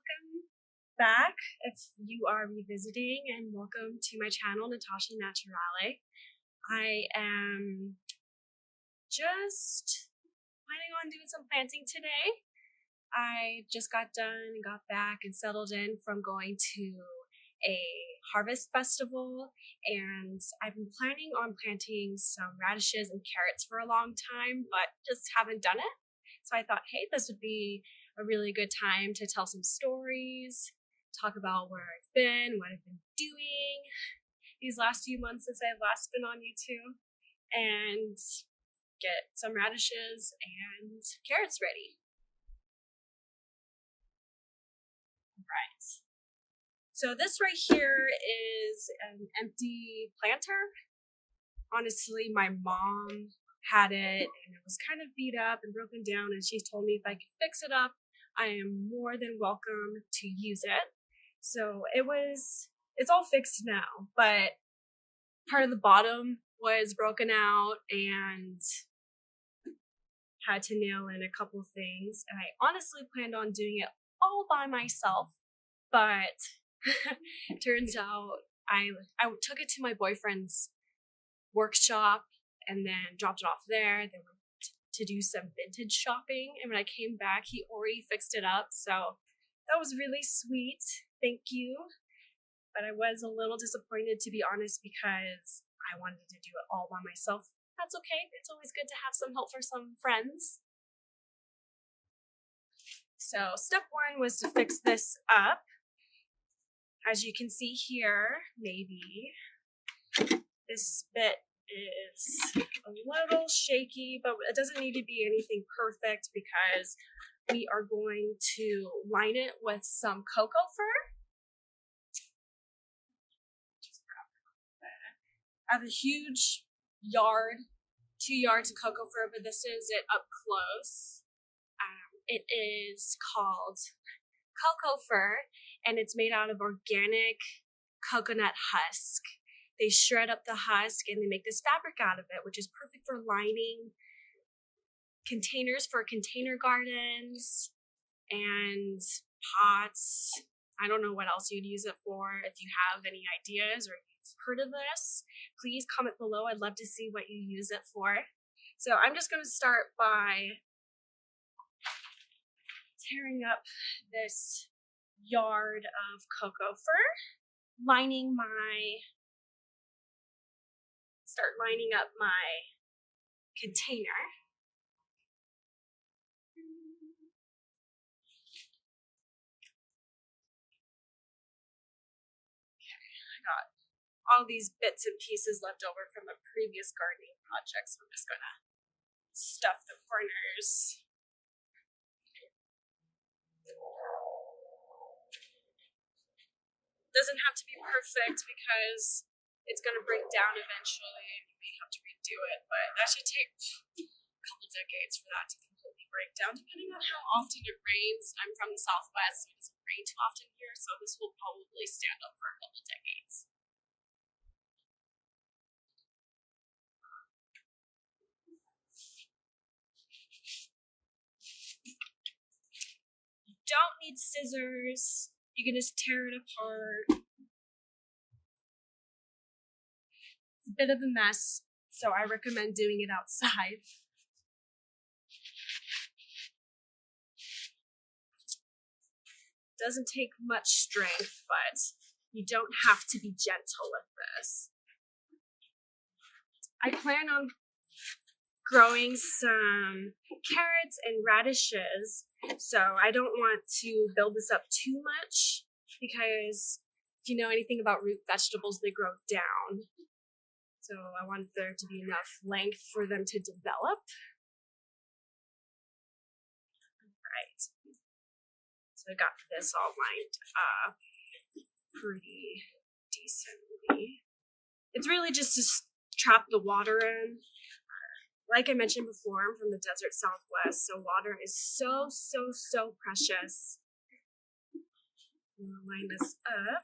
welcome back if you are revisiting, and welcome to my channel, Natasha Naturale. I am just planning on doing some planting today. I just got done and got back and settled in from going to a harvest festival, and I've been planning on planting some radishes and carrots for a long time, but just haven't done it. So I thought, hey, this would be a really good time to tell some stories, talk about where I've been, what I've been doing these last few months since I've last been on YouTube, and get some radishes and carrots ready. Right. So this right here is an empty planter. Honestly, my mom had it and it was kind of beat up and broken down, and she told me if I could fix it up, I am more than welcome to use it. So it's all fixed now, but part of the bottom was broken out and had to nail in a couple things, and I honestly planned on doing it all by myself, but turns out I took it to my boyfriend's workshop and then dropped it off there. Then went to do some vintage shopping, and when I came back, he already fixed it up. So that was really sweet. Thank you. But I was a little disappointed, to be honest, because I wanted to do it all by myself. That's okay. It's always good to have some help for some friends. So step one was to fix this up. As you can see here, maybe this bit is a little shaky, but it doesn't need to be anything perfect because we are going to line it with some cocoa fir. I have a huge yard, 2 yards of cocoa fir, but this is it up close. It is called cocoa fir, and it's made out of organic coconut husk. They shred up the husk and they make this fabric out of it, which is perfect for lining containers for container gardens and pots. I don't know what else you'd use it for. If you have any ideas or you've heard of this, please comment below. I'd love to see what you use it for. So I'm just going to start by tearing up this yard of cocoa fir, start lining up my container. Okay, I got all these bits and pieces left over from a previous gardening project, so I'm just gonna stuff the corners. Doesn't have to be perfect because it's going to break down eventually and you may have to redo it, but that should take a couple decades for that to completely break down, depending on how often it rains. I'm from the Southwest, so it doesn't rain too often here, so this will probably stand up for a couple decades. You don't need scissors. You can just tear it apart. It's a bit of a mess, so I recommend doing it outside. Doesn't take much strength, but you don't have to be gentle with this. I plan on growing some carrots and radishes, so I don't want to build this up too much because if you know anything about root vegetables, they grow down. So I want there to be enough length for them to develop. Right. So I got this all lined up pretty decently. It's really just to trap the water in. Like I mentioned before, I'm from the desert Southwest, so water is so precious. I'm gonna line this up.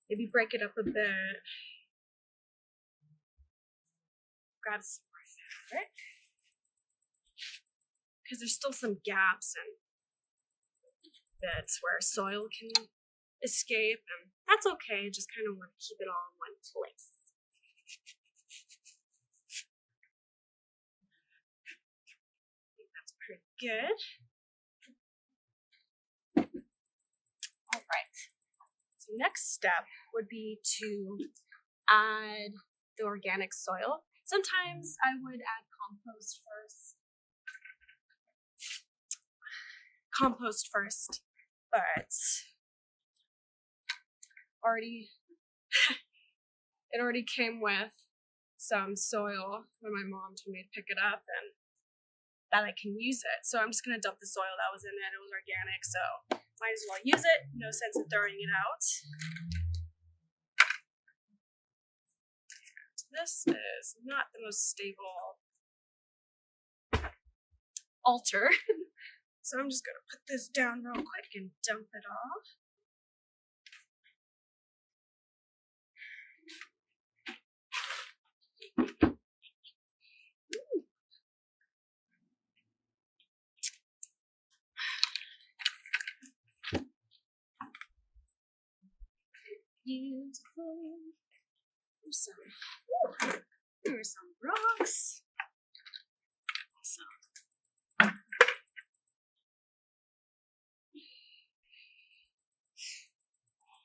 Maybe break it up a bit. Grab some more fabric, because there's still some gaps and bits where soil can escape, and that's okay. Just kind of want to keep it all in one place. I think that's pretty good. All right. So next step would be to add the organic soil. Sometimes I would add compost first, but it already came with some soil when my mom told me to pick it up and that I can use it. So I'm just gonna dump the soil that was in it. It was organic, so might as well use it. No sense in throwing it out. This is not the most stable altar. So I'm just gonna put this down real quick and dump it off. Beautiful. Here's some rocks. Awesome.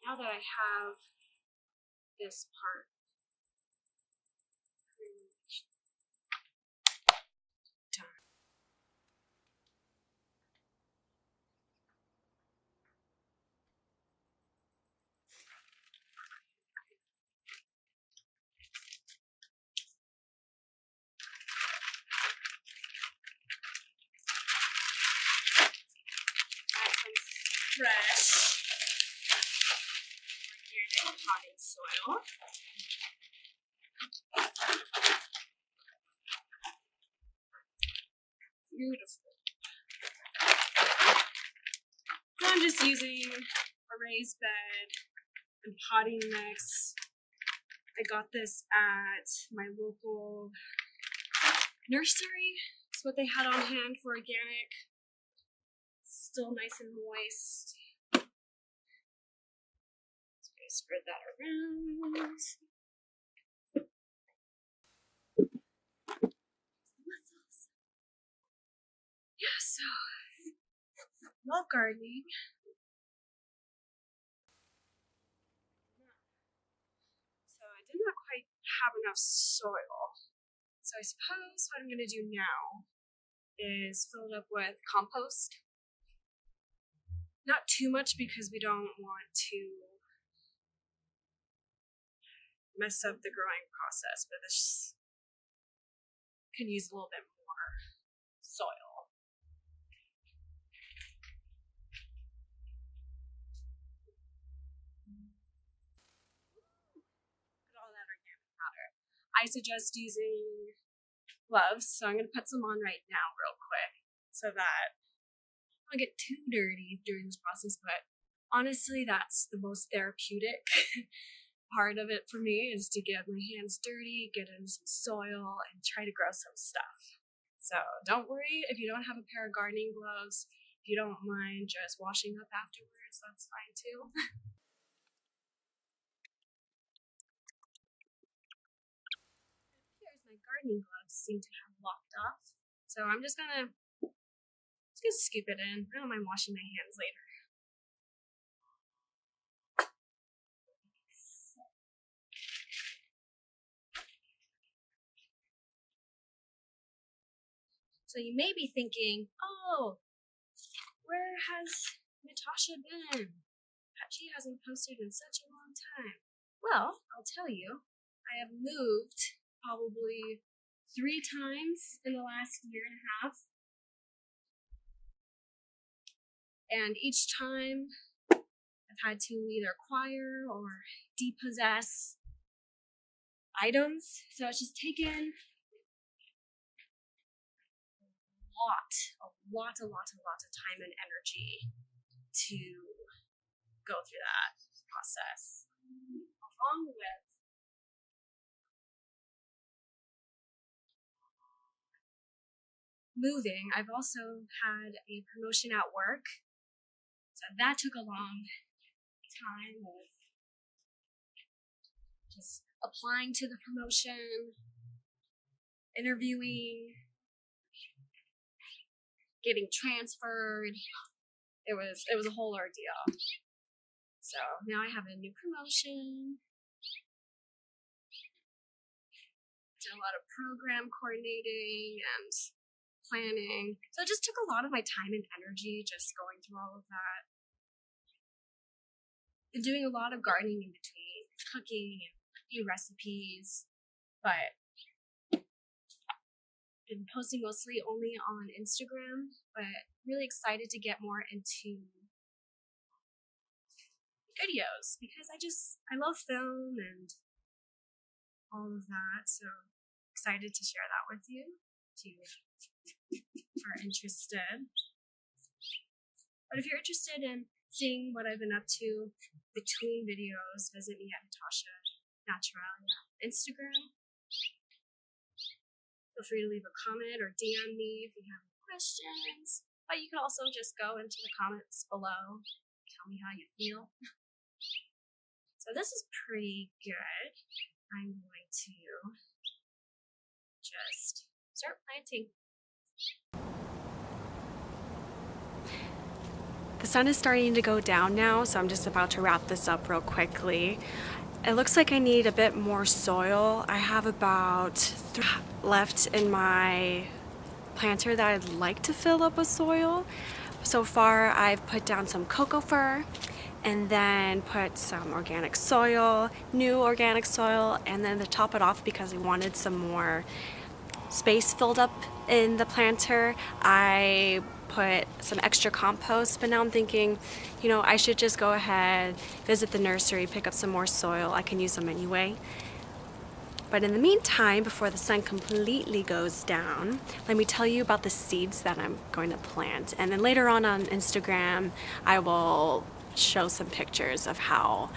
Now that I have this part done. Add some fresh organic potting soil. Beautiful. So I'm just using a raised bed and potting mix. I got this at my local nursery. It's what they had on hand for organic. Still nice and moist. So I spread that around. Yeah, so love gardening. So I did not quite have enough soil. So I suppose what I'm gonna do now is fill it up with compost. Not too much because we don't want to mess up the growing process, but this can use a little bit more soil. Look at all that organic matter. I suggest using gloves, so I'm gonna put some on right now real quick so that I don't get too dirty during this process, but honestly that's the most therapeutic part of it for me, is to get my hands dirty, get in some soil, and try to grow some stuff. So don't worry if you don't have a pair of gardening gloves. If you don't mind just washing up afterwards, that's fine too. Here's my gardening gloves seem to have locked off. So I'm just gonna scoop it in. I don't mind washing my hands later. So you may be thinking, oh, where has Natasha been? She hasn't posted in such a long time. Well, I'll tell you, I have moved probably 3 times in the last year and a half. And each time I've had to either acquire or depossess items. So it's just taken a lot of time and energy to go through that process. Along with moving, I've also had a promotion at work. So that took a long time of just applying to the promotion, interviewing, getting transferred. It was a whole ordeal. So now I have a new promotion. Did a lot of program coordinating and planning. So it just took a lot of my time and energy just going through all of that. Been doing a lot of gardening in between, cooking and new recipes, but been posting mostly only on Instagram, but really excited to get more into videos because I love film and all of that. So excited to share that with you if you are interested. But if you're interested in seeing what I've been up to between videos, visit me at Natasha Naturalia on Instagram. Feel free to leave a comment or DM me if you have any questions. But you can also just go into the comments below, tell me how you feel. So this is pretty good. I'm going to just start planting. The sun is starting to go down now, so I'm just about to wrap this up real quickly. It looks like I need a bit more soil. I have about 3 left in my planter that I'd like to fill up with soil. So far, I've put down some cocoa fir and then put some organic soil, new organic soil, and then to top it off because I wanted some more space filled up in the planter, I put some extra compost, but now I'm thinking, you know, I should just go ahead, visit the nursery, pick up some more soil. I can use them anyway. But in the meantime, before the sun completely goes down, let me tell you about the seeds that I'm going to plant. And then later on Instagram, I will show some pictures of how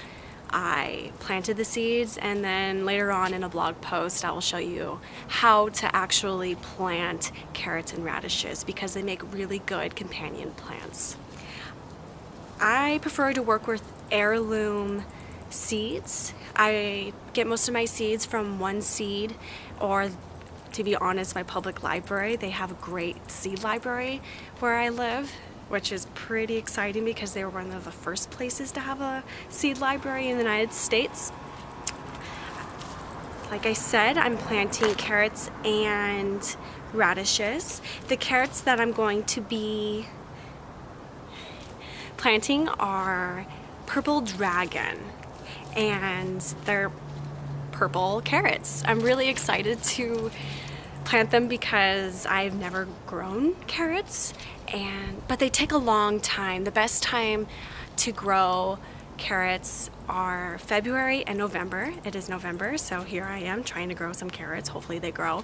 I planted the seeds, and then later on in a blog post I will show you how to actually plant carrots and radishes because they make really good companion plants. I prefer to work with heirloom seeds. I get most of my seeds from One Seed, or to be honest, my public library. They have a great seed library where I live, which is pretty exciting because they were one of the first places to have a seed library in the United States. Like I said, I'm planting carrots and radishes. The carrots that I'm going to be planting are Purple Dragon, and they're purple carrots. I'm really excited to plant them because I've never grown carrots, but they take a long time. The best time to grow carrots are February and November. It is November, so here I am trying to grow some carrots. Hopefully they grow.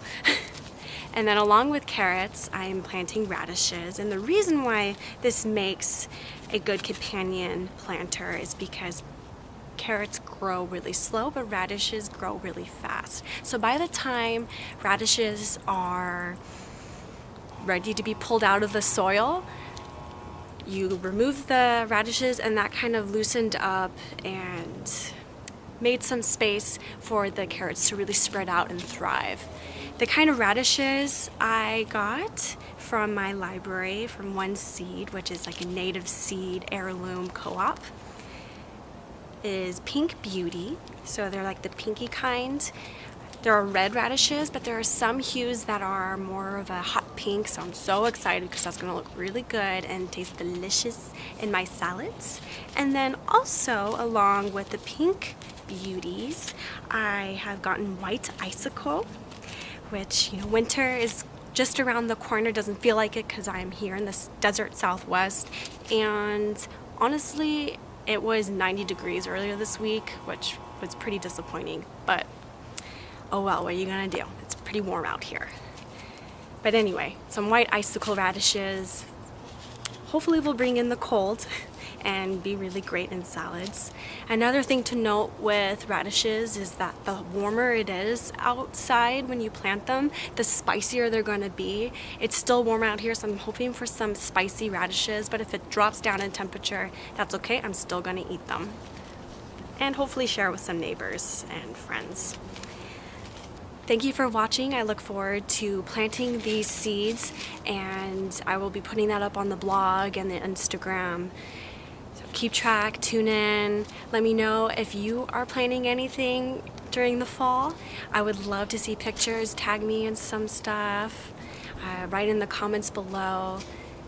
And then along with carrots, I'm planting radishes. And the reason why this makes a good companion planter is because carrots grow really slow, but radishes grow really fast. So by the time radishes are ready to be pulled out of the soil, you remove the radishes, and that kind of loosened up and made some space for the carrots to really spread out and thrive. The kind of radishes I got from my library from One Seed, which is like a native seed heirloom co-op, is Pink Beauty. So they're like the pinky kind. There are red radishes, but there are some hues that are more of a hot pink, so I'm so excited because that's going to look really good and taste delicious in my salads. And then also, along with the Pink Beauties, I have gotten White Icicle, which, you know, winter is just around the corner. Doesn't feel like it because I'm here in this desert Southwest, and honestly, it was 90 degrees earlier this week, which was pretty disappointing, but oh well, what are you gonna do? It's pretty warm out here. But anyway, some White Icicle radishes hopefully will bring in the cold and be really great in salads. Another thing to note with radishes is that the warmer it is outside when you plant them, the spicier they're going to be. It's still warm out here, so I'm hoping for some spicy radishes, but if it drops down in temperature, that's okay. I'm still going to eat them. And hopefully share with some neighbors and friends. Thank you for watching. I look forward to planting these seeds, and I will be putting that up on the blog and the Instagram. So keep track, tune in. Let me know if you are planting anything during the fall. I would love to see pictures. Tag me in some stuff. Write in the comments below.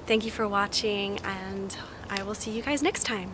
Thank you for watching, and I will see you guys next time.